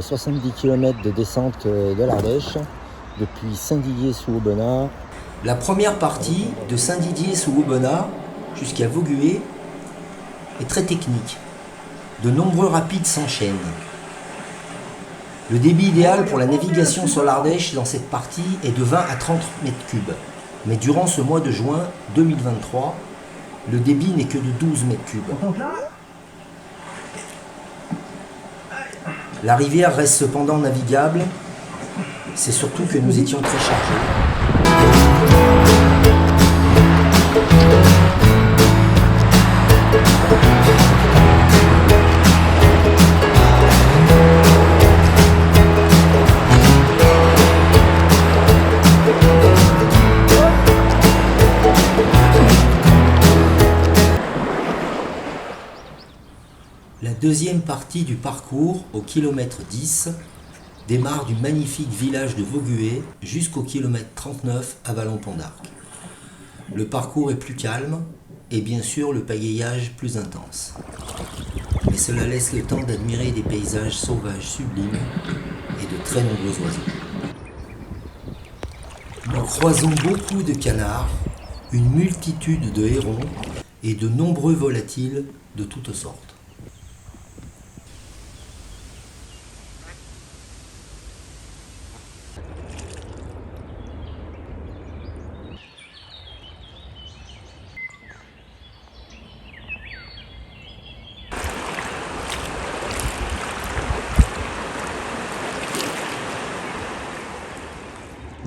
70 km de descente de l'Ardèche, depuis Saint-Didier-sous-Aubenas. La première partie de Saint-Didier-sous-Aubenas jusqu'à Vaugué est très technique. De nombreux rapides s'enchaînent. Le débit idéal pour la navigation sur l'Ardèche dans cette partie est de 20 à 30 mètres cubes. Mais durant ce mois de juin 2023, le débit n'est que de 12 mètres cubes. La rivière reste cependant navigable, c'est surtout que nous étions très chargés. La deuxième partie du parcours, au kilomètre 10, démarre du magnifique village de Vaugué jusqu'au kilomètre 39 à Vallon-Pont d'Arc. Le parcours est plus calme et bien sûr le pagayage plus intense. Mais cela laisse le temps d'admirer des paysages sauvages sublimes et de très nombreux oiseaux. Nous croisons beaucoup de canards, une multitude de hérons et de nombreux volatiles de toutes sortes.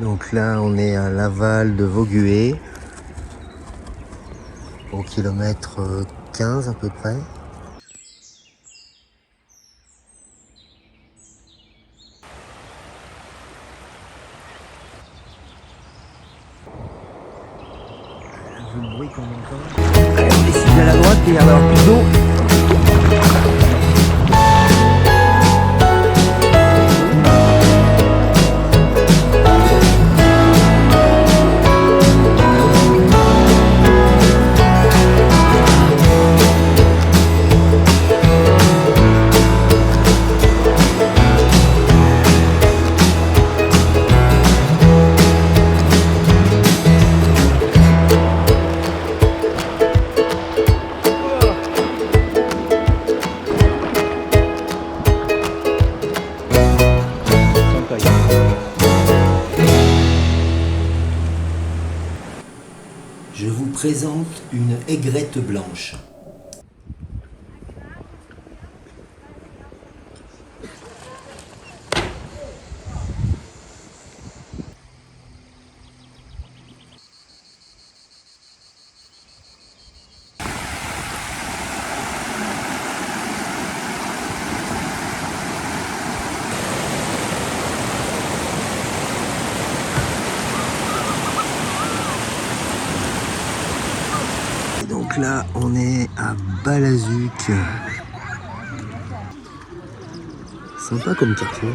Donc là, on est à l'aval de Vaugué, au kilomètre 15 à peu près. Vu le bruit qu'on entend. Allez, on décide à la droite et il y a alors plus d'eau. Je vous présente une aigrette blanche. Donc là, on est à Balazuc. Sympa comme quartier.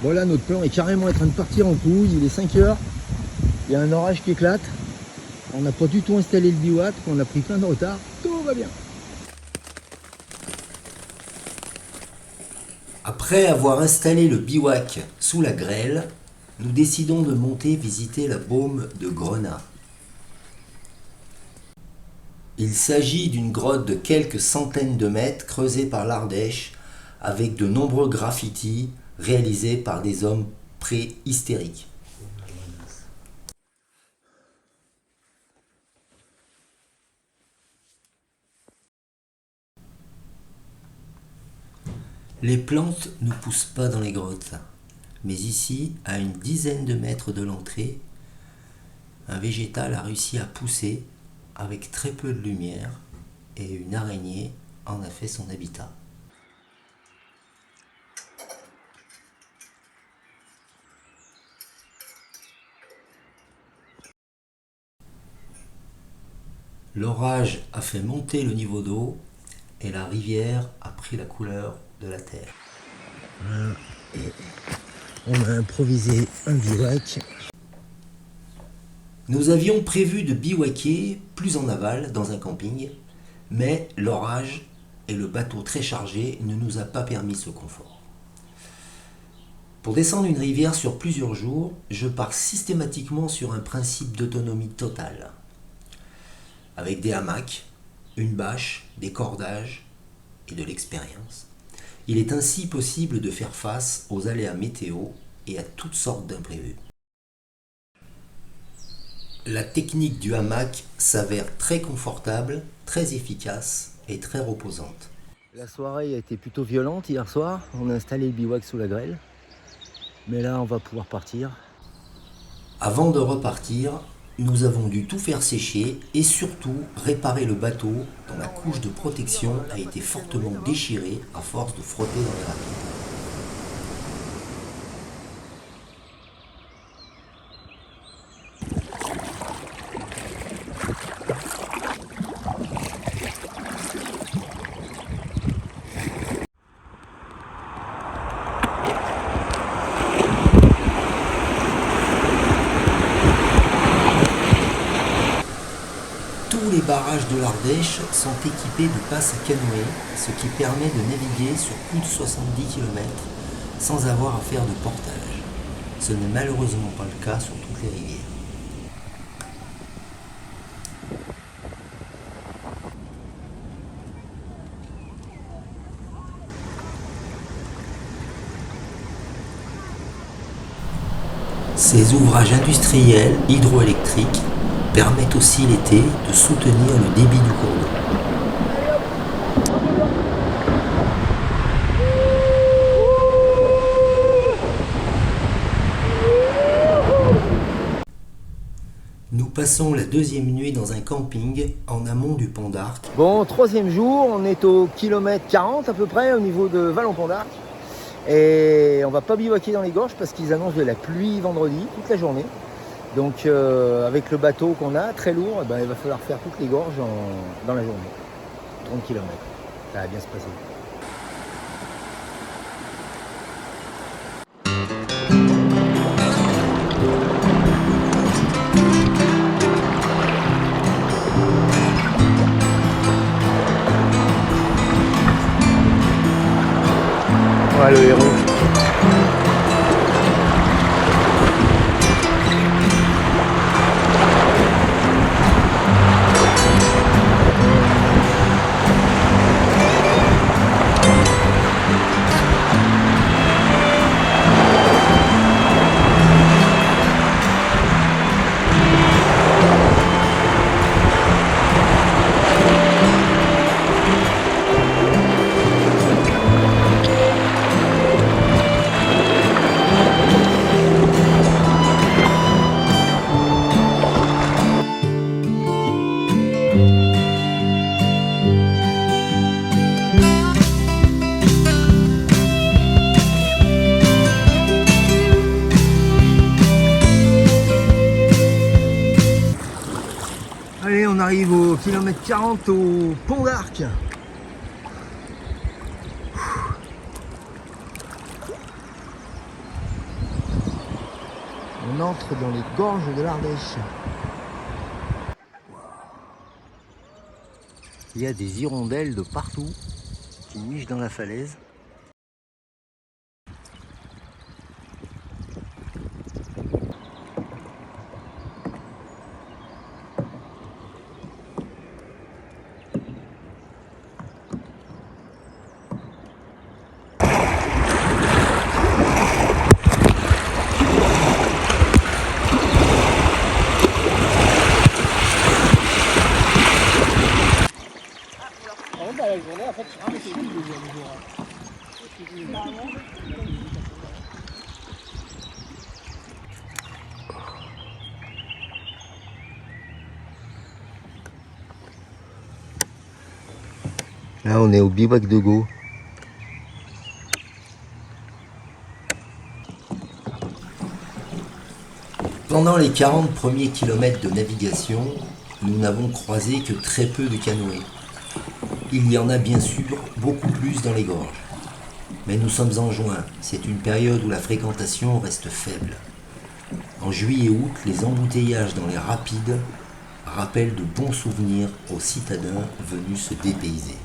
Voilà, notre plan est carrément en train de partir en couille. Il est 5 heures. Il y a un orage qui éclate. On n'a pas du tout installé le bivouac. On a pris plein de retard. Tout va bien. Après avoir installé le bivouac sous la grêle, nous décidons de monter visiter la baume de Grenat. Il s'agit d'une grotte de quelques centaines de mètres creusée par l'Ardèche avec de nombreux graffitis réalisés par des hommes préhystériques. Les plantes ne poussent pas dans les grottes, mais ici, à une dizaine de mètres de l'entrée, un végétal a réussi à pousser avec très peu de lumière et une araignée en a fait son habitat. L'orage a fait monter le niveau d'eau et la rivière a pris la couleur de la terre. Voilà. Et on a improvisé un bivouac. Nous avions prévu de bivouaquer plus en aval dans un camping, mais l'orage et le bateau très chargé ne nous a pas permis ce confort. Pour descendre une rivière sur plusieurs jours, je pars systématiquement sur un principe d'autonomie totale, avec des hamacs, une bâche, des cordages et de l'expérience. Il est ainsi possible de faire face aux aléas météo et à toutes sortes d'imprévus. La technique du hamac s'avère très confortable, très efficace et très reposante. La soirée a été plutôt violente hier soir. On a installé le bivouac sous la grêle. Mais là, on va pouvoir partir. Avant de repartir, nous avons dû tout faire sécher et surtout réparer le bateau dont la couche de protection a été fortement déchirée à force de frotter dans les rapides. Tous les barrages de l'Ardèche sont équipés de passes à canoë, ce qui permet de naviguer sur plus de 70 km sans avoir à faire de portage. Ce n'est malheureusement pas le cas sur toutes les rivières. Ces ouvrages industriels hydroélectriques permettent aussi l'été de soutenir le débit du cours d'eau. Nous passons la deuxième nuit dans un camping en amont du Pont d'Arc. Bon, troisième jour, on est au kilomètre 40 à peu près au niveau de Vallon-Pont d'Arc. Et on va pas bivouaquer dans les gorges parce qu'ils annoncent de la pluie vendredi, toute la journée. Donc avec le bateau qu'on a, très lourd, il va falloir faire toutes les gorges dans la journée. 30 km. Ça va bien se passer. Ouais, le héros. Allez, on arrive au kilomètre 40 au Pont d'Arc. On entre dans les gorges de l'Ardèche. Il y a des hirondelles de partout qui nichent dans la falaise. La journée, en fait, c'est le jour. Là, on est au bivouac de Gau. Pendant les 40 premiers kilomètres de navigation, nous n'avons croisé que très peu de canoës. Il y en a bien sûr beaucoup plus dans les gorges. Mais nous sommes en juin, c'est une période où la fréquentation reste faible. En juillet et août, les embouteillages dans les rapides rappellent de bons souvenirs aux citadins venus se dépayser.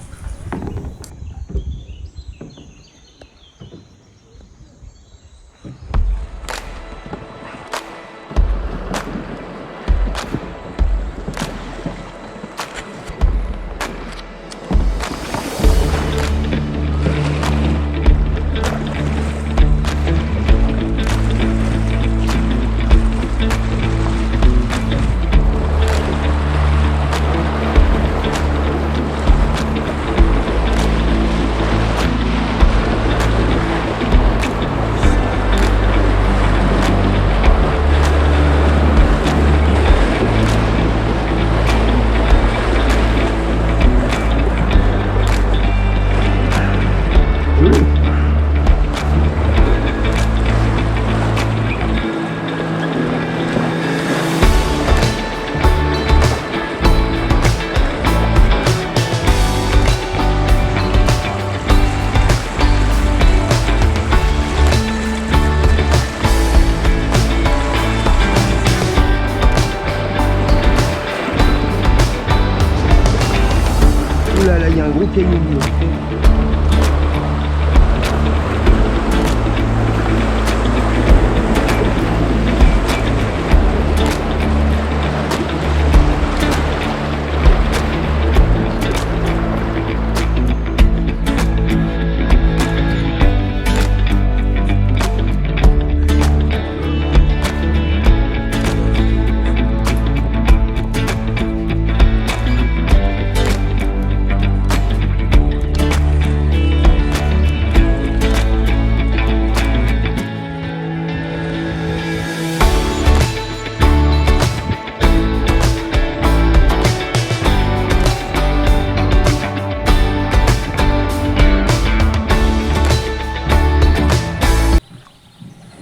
Ouh là là, il y a un gros caillou bleu.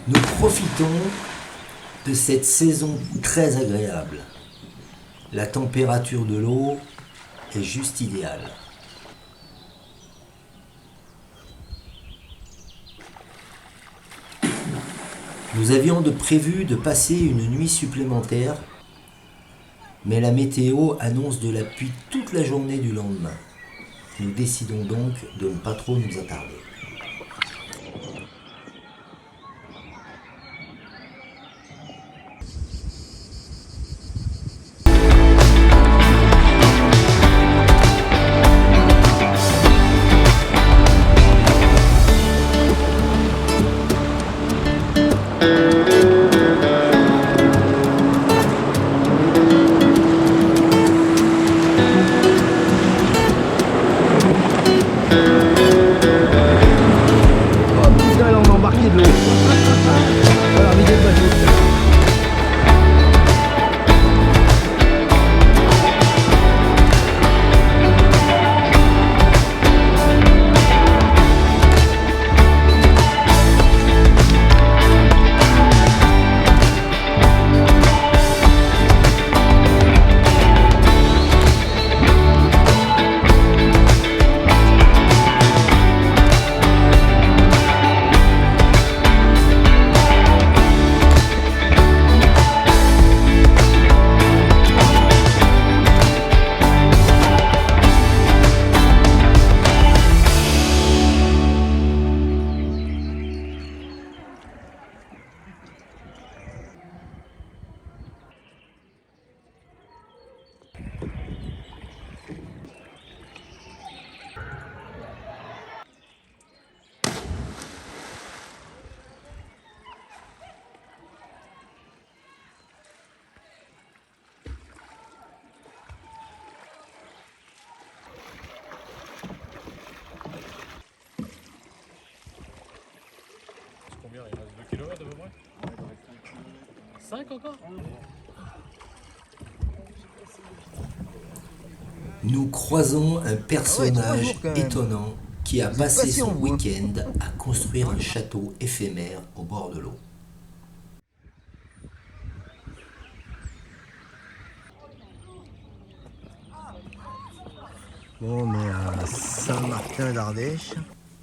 Nous profitons de cette saison très agréable. La température de l'eau est juste idéale. Nous avions prévu de passer une nuit supplémentaire, mais la météo annonce de la pluie toute la journée du lendemain. Nous décidons donc de ne pas trop nous attarder. Combien il reste 2 km à peu près? 5 encore? Nous croisons un personnage quand même. étonnant qui a Vous êtes passé patient, son vous, hein. week-end à construire un château éphémère au bord de l'eau. Bon, on est à Saint-Martin d'Ardèche.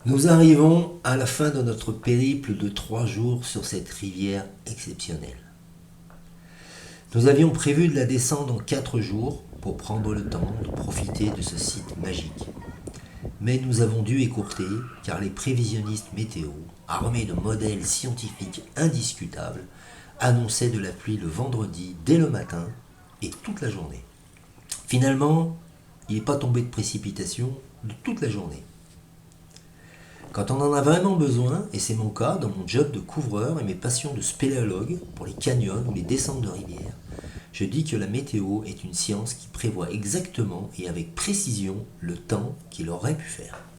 Nous arrivons à la fin de notre périple de 3 jours sur cette rivière exceptionnelle. Nous avions prévu de la descendre en 4 jours pour prendre le temps de profiter de ce site magique. Mais nous avons dû écourter car les prévisionnistes météo, armés de modèles scientifiques indiscutables, annonçaient de la pluie le vendredi dès le matin et toute la journée. Finalement, il n'est pas tombé de précipitation de toute la journée. Quand on en a vraiment besoin, et c'est mon cas dans mon job de couvreur et mes passions de spéléologue pour les canyons ou les descentes de rivières, je dis que la météo est une science qui prévoit exactement et avec précision le temps qu'il aurait pu faire.